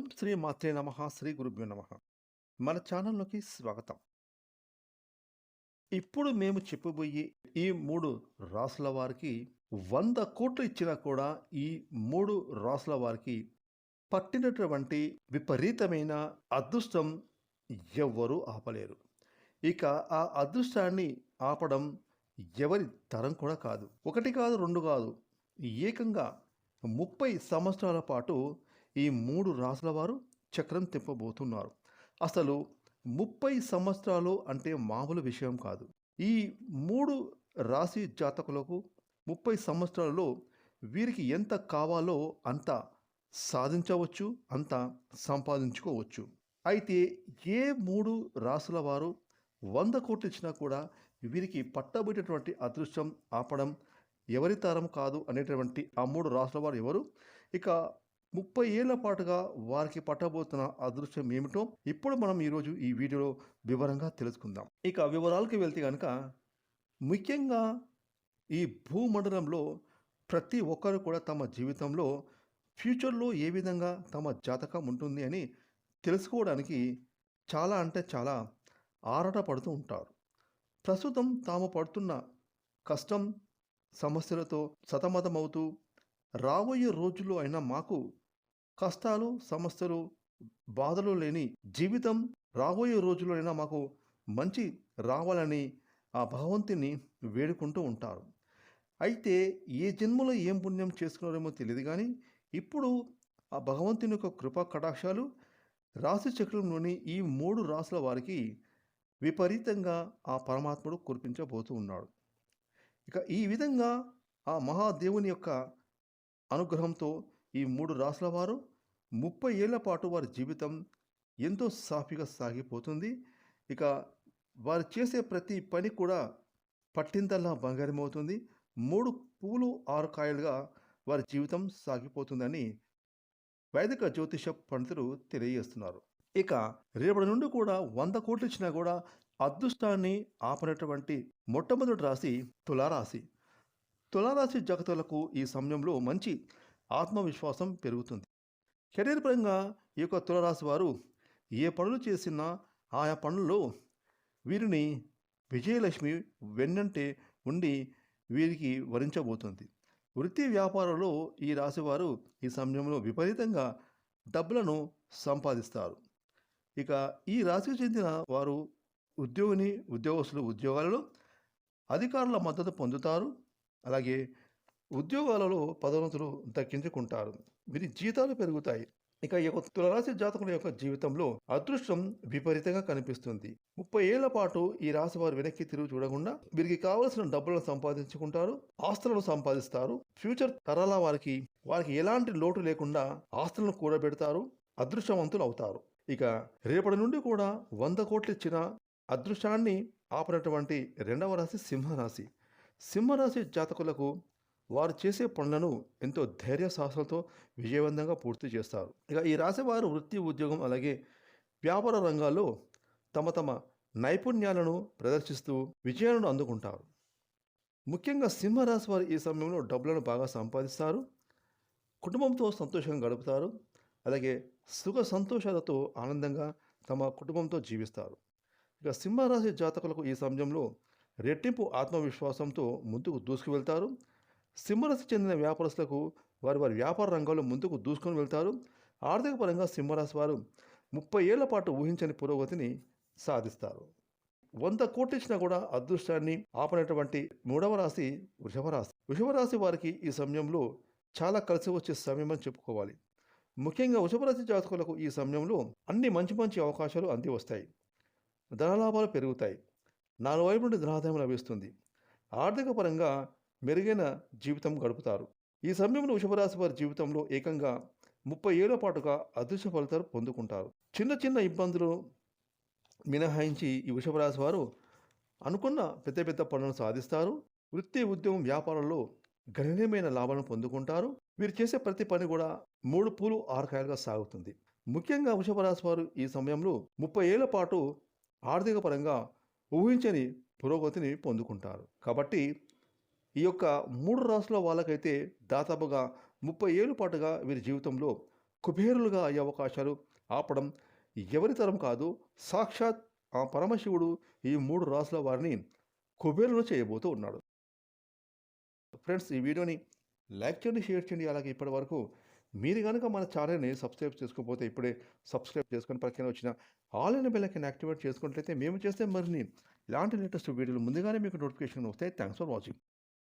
ఓం శ్రీ మాత్రే నమః శ్రీ గురుభ్యో నమః. మన ఛానల్లోకి స్వాగతం. ఇప్పుడు మేము చెప్పబోయే ఈ 3 రాసుల వారికి 100 కోట్లు ఇచ్చినా కూడా ఈ 3 రాసుల వారికి పట్టినటువంటి విపరీతమైన అదృష్టం ఎవ్వరూ ఆపలేరు. ఇక ఆ అదృష్టాన్ని ఆపడం ఎవరి తరం కూడా కాదు. 1 కాదు, 2 కాదు. ఏకంగా 30 సంవత్సరాల పాటు ఈ 3 రాసుల వారు చక్రం తిప్పబోతున్నారు. అసలు 30 సంవత్సరాలు అంటే మామూలు విషయం కాదు. ఈ 3 రాశి జాతకులకు 30 సంవత్సరాలలో వీరికి ఎంత కావాలో అంత సాధించవచ్చు, అంత సంపాదించుకోవచ్చు. అయితే ఏ 3 రాసుల వారు 100 కోట్లు ఇచ్చినా కూడా వీరికి పట్టబోయేటటువంటి అదృష్టం ఆపడం ఎవరి తరం కాదు అనేటువంటి ఆ 3 రాసుల వారు ఎవరు? ఇక 30 ఏళ్ల పాటుగా వారికి పట్టబోతున్న అదృష్టం ఏమిటో ఇప్పుడు మనం ఈరోజు ఈ వీడియోలో వివరంగా తెలుసుకుందాం. ఇక వివరాలకి వెళ్తే కనుక ముఖ్యంగా ఈ భూమండలంలో ప్రతి ఒక్కరు కూడా తమ జీవితంలో ఫ్యూచర్లో ఏ విధంగా తమ జాతకం ఉంటుంది అని తెలుసుకోవడానికి చాలా అంటే చాలా ఆరాటపడుతూ ఉంటారు. ప్రస్తుతం తాము పడుతున్న కష్టం సమస్యలతో సతమతమవుతూ రాబోయే రోజుల్లో అయినా మాకు కష్టాలు సమస్యలు బాధలు లేని జీవితం రాబోయే రోజుల్లో అయినా మాకు మంచి రావాలని ఆ భగవంతుని వేడుకుంటూ ఉంటారు. అయితే ఏ జన్మలో ఏం పుణ్యం చేసుకున్నారేమో తెలియదు కానీ ఇప్పుడు ఆ భగవంతుని యొక్క కృపా కటాక్షాలు రాశి చక్రంలోని ఈ 3 రాసుల వారికి విపరీతంగా ఆ పరమాత్ముడు కురిపించబోతూ ఉన్నాడు. ఇక ఈ విధంగా ఆ మహాదేవుని యొక్క అనుగ్రహంతో ఈ 3 రాసుల వారు 30 ఏళ్ల పాటు వారి జీవితం ఎంతో సాఫీగా సాగిపోతుంది. ఇక వారు చేసే ప్రతి పని కూడా పట్టిందల్లా బంగారం అవుతుంది. 3 పూలు 6 కాయలుగా వారి జీవితం సాగిపోతుందని వైదిక జ్యోతిష పండితులు తెలియజేస్తున్నారు. ఇక రేపటి నుండి కూడా 100 కోట్లు ఇచ్చినా కూడా అదృష్టాన్ని ఆపనటువంటి మొట్టమొదటి రాశి తులారాశి. తులారాశి జాతకులకు ఈ సమయంలో మంచి ఆత్మవిశ్వాసం పెరుగుతుంది. కెరీర్ పరంగా ఈ యొక్క తులారాశి వారు ఏ పనులు చేసినా ఆయా పనుల్లో వీరిని విజయలక్ష్మి వెన్నంటే ఉండి వీరికి వరించబోతుంది. వృత్తి వ్యాపారంలో ఈ రాశివారు ఈ సమయంలో విపరీతంగా డబ్బులను సంపాదిస్తారు. ఇక ఈ రాశికి చెందిన వారు ఉద్యోగస్తులు ఉద్యోగాలలో అధికారుల మద్దతు పొందుతారు. అలాగే ఉద్యోగాలలో పదోన్నతులు దక్కించుకుంటారు. వీరి జీతాలు పెరుగుతాయి. ఇక ఈ యొక్క తులారాశి జాతకుల యొక్క జీవితంలో అదృష్టం విపరీతంగా కనిపిస్తుంది. 30 ఏళ్ల పాటు ఈ రాశి వారు వెనక్కి తిరిగి చూడకుండా వీరికి కావలసిన డబ్బులను సంపాదించుకుంటారు, ఆస్తులను సంపాదిస్తారు. ఫ్యూచర్ తరాల వారికి ఎలాంటి లోటు లేకుండా ఆస్తులను కూడబెడతారు, అదృష్టవంతులు అవుతారు. ఇక రేపటి నుండి కూడా 100 కోట్లు ఇచ్చిన అదృష్టాన్ని ఆపనటువంటి రెండవ రాశి సింహరాశి. సింహరాశి జాతకులకు వారు చేసే పనులను ఎంతో ధైర్య సాహసాలతో విజయవంతంగా పూర్తి చేస్తారు. ఇక ఈ రాశి వారు వృత్తి ఉద్యోగం అలాగే వ్యాపార రంగాల్లో తమ నైపుణ్యాలను ప్రదర్శిస్తూ విజయాలను అందుకుంటారు. ముఖ్యంగా సింహరాశి వారు ఈ సమయంలో డబ్బులను బాగా సంపాదిస్తారు, కుటుంబంతో సంతోషంగా గడుపుతారు, అలాగే సుఖ సంతోషాలతో ఆనందంగా తమ కుటుంబంతో జీవిస్తారు. ఇక సింహరాశి జాతకులకు ఈ సమయంలో రెట్టింపు ఆత్మవిశ్వాసంతో ముందుకు దూసుకువెళ్తారు. సింహరాశి చెందిన వ్యాపారస్తులకు వారి వ్యాపార రంగంలో ముందుకు దూసుకొని వెళ్తారు. ఆర్థిక పరంగా సింహరాశి వారు 30 ఏళ్ల పాటు ఊహించని పురోగతిని సాధిస్తారు. 100 కోట్లు ఇచ్చినా కూడా అదృష్టాన్ని ఆపనటువంటి 3వ రాశి వృషభరాశి. వృషభరాశి వారికి ఈ సమయంలో చాలా కలిసి వచ్చే సమయం అని చెప్పుకోవాలి. ముఖ్యంగా వృషభరాశి జాతకులకు ఈ సమయంలో అన్ని మంచి అవకాశాలు అంది వస్తాయి. ధనలాభాలు పెరుగుతాయి. 4 వైపు నుండి ధనాదాయం లభిస్తుంది. ఆర్థిక పరంగా మెరుగైన జీవితం గడుపుతారు. ఈ సమయంలో వృషభరాశి వారి జీవితంలో ఏకంగా 30 ఏళ్ల పాటుగా అదృష్ట ఫలితాలు పొందుకుంటారు. చిన్న ఇబ్బందులు మినహాయించి ఈ వృషభరాశి వారు అనుకున్న పెద్ద పనులను సాధిస్తారు. వృత్తి ఉద్యోగం వ్యాపారంలో గణనీయమైన లాభాలను పొందుకుంటారు. వీరు చేసే ప్రతి పని కూడా 3 పూలు 6 కాయలుగా సాగుతుంది. ముఖ్యంగా వృషభరాశి వారు ఈ సమయంలో 30 ఏళ్ల పాటు ఆర్థిక పరంగా ఊహించని పురోగతిని పొందుకుంటారు. కాబట్టి ఈ యొక్క 3 రాసుల వాళ్ళకైతే దాదాపుగా 30 ఏళ్ళ పాటుగా వీరి జీవితంలో కుబేరులుగా అయ్యే అవకాశాలు ఆపడం ఎవరి తరం కాదు, సాక్షాత్ ఆ పరమశివుడు ఈ 3 రాసుల వారిని కుబేరులను చేయబోతూ ఉన్నాడు. ఫ్రెండ్స్, ఈ వీడియోని లైక్ చేయండి, షేర్ చేయండి. అలాగే ఇప్పటివరకు మీరు గనుక మన ఛానల్‌ని సబ్స్క్రైబ్ చేసుకోకపోతే ఇప్పుడే సబ్స్క్రైబ్ చేసుకొని పక్కనే వచ్చిన ఆల్ అనే బెల్ ఐకాన్ యాక్టివేట్ చేసుకున్నట్లయితే మేము చేస్తే మరిన్ని ఇలాంటి లేటెస్ట్ వీడియోలు ముందుగానే మీకు నోటిఫికేషన్ వస్తాయి. Thanks for watching.